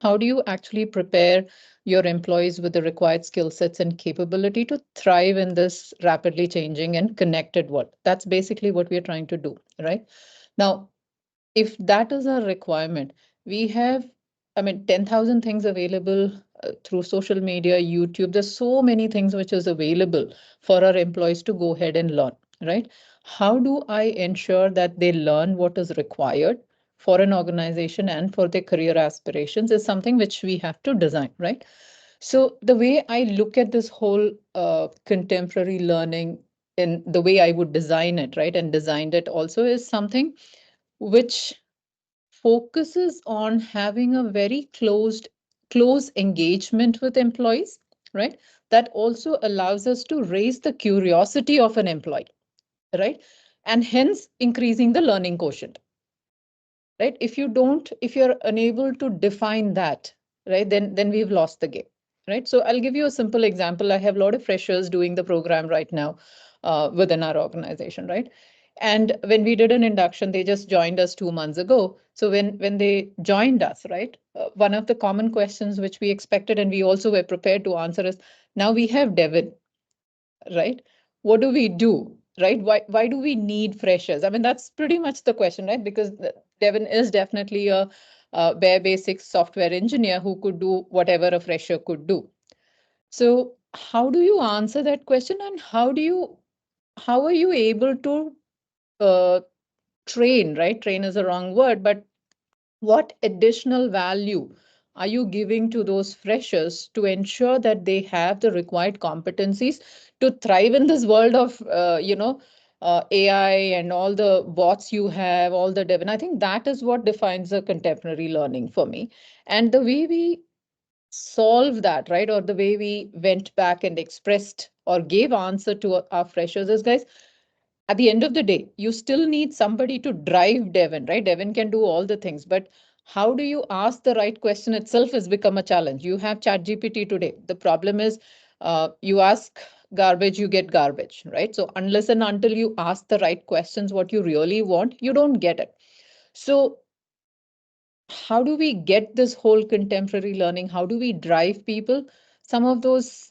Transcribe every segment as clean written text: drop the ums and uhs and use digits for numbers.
how do you actually prepare your employees with the required skill sets and capability to thrive in this rapidly changing and connected world? That's basically what we're trying to do, right? Now, if that is our requirement, we have, I mean, 10,000 things available through social media, YouTube. There's so many things which is available for our employees to go ahead and learn, right? How do I ensure that they learn what is required for an organization and for their career aspirations is something which we have to design, right? So the way I look at this whole contemporary learning in the way I would design it, right, and designed it also is something which focuses on having a very close engagement with employees, right? That also allows us to raise the curiosity of an employee, right? And hence increasing the learning quotient, right? If you're unable to define that, right, then we've lost the game, right? So I'll give you a simple example. I have a lot of freshers doing the program right now within our organization, right? And when we did an induction, they just joined us 2 months ago. So when they joined us, right, one of the common questions which we expected and we also were prepared to answer is, now we have Devin, right? What do we do, right? Why do we need freshers? I mean, that's pretty much the question, right? Because Devin is definitely a bare basics software engineer who could do whatever a fresher could do. So how do you answer that question, and how are you able to uh, train, right? Train is a wrong word, but what additional value are you giving to those freshers to ensure that they have the required competencies to thrive in this world of, AI and all the bots you have, all the dev? And I think that is what defines a contemporary learning for me. And the way we solve that, right, or the way we went back and expressed or gave answer to our freshers is, guys, at the end of the day, you still need somebody to drive Devin, right? Devin can do all the things, but how do you ask the right question itself has become a challenge. You have ChatGPT today. The problem is you ask garbage, you get garbage, right? So unless and until you ask the right questions, what you really want, you don't get it. So how do we get this whole contemporary learning? How do we drive people? Some of those,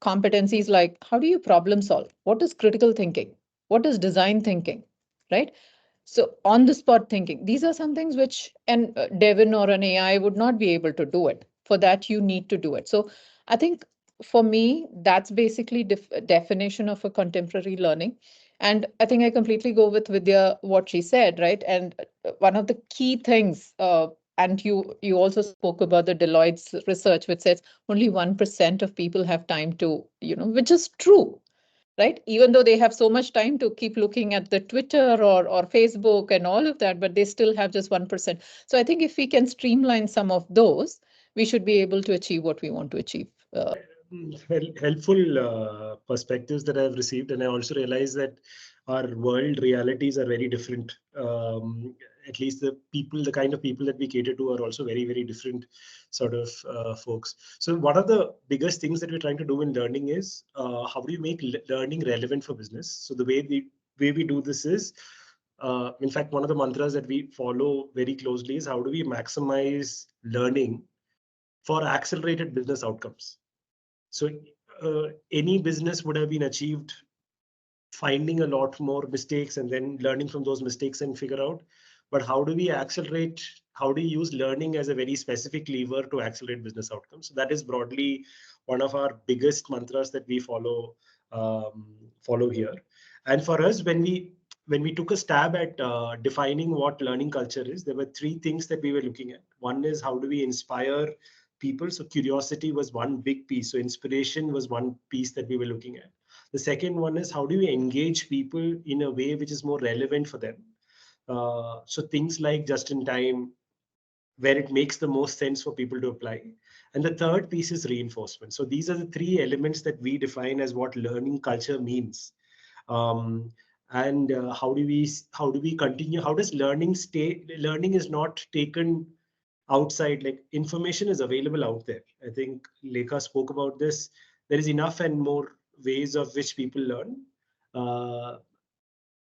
competencies like how do you problem solve? What is critical thinking? What is design thinking? Right? So on the spot thinking, these are some things which an Devin or an AI would not be able to do it. For that, you need to do it. So I think for me, that's basically definition of a contemporary learning. And I think I completely go with Vidya what she said, right? And one of the key things, and you also spoke about the Deloitte's research, which says only 1% of people have time to, which is true, right? Even though they have so much time to keep looking at the Twitter or Facebook and all of that, but they still have just 1%. So I think if we can streamline some of those, we should be able to achieve what we want to achieve. Helpful perspectives that I've received, and I also realize that our world realities are very different. At least the kind of people that we cater to are also very, very different sort of folks. So one of the biggest things that we're trying to do in learning is how do you make learning relevant for business? So the way we do this is, in fact, one of the mantras that we follow very closely is how do we maximize learning for accelerated business outcomes. So any business would have been achieved finding a lot more mistakes and then learning from those mistakes and figure out. But how do we accelerate? How do you use learning as a very specific lever to accelerate business outcomes? So that is broadly one of our biggest mantras that we follow here. And for us, when we took a stab at defining what learning culture is, there were three things that we were looking at. One is how do we inspire people? So curiosity was one big piece. So inspiration was one piece that we were looking at. The second one is how do we engage people in a way which is more relevant for them? So things like just in time, where it makes the most sense for people to apply. And the third piece is reinforcement. So these are the three elements that we define as what learning culture means. And how do we continue? How does learning stay? Learning is not taken outside, like information is available out there. I think Lekha spoke about this. There is enough and more ways of which people learn. Uh,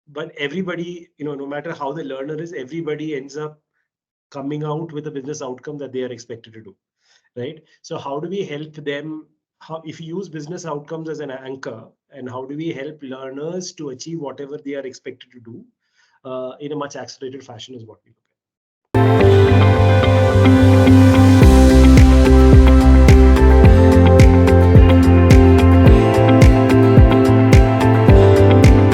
but everybody, no matter how the learner is, everybody ends up coming out with a business outcome that they are expected to do, right? So how do we help them? How, if you use business outcomes as an anchor, and how do we help learners to achieve whatever they are expected to do in a much accelerated fashion is what we look at.